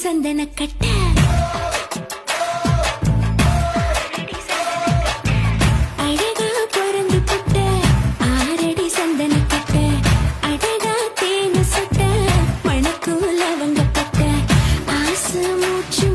சந்தன கட்ட அழகா பொறந்து புட்ட 6 அடி சந்தன கட்ட அழகா தேன சட்ட மணக்கூல அவங்க பட்ட ஆசை மூச்சு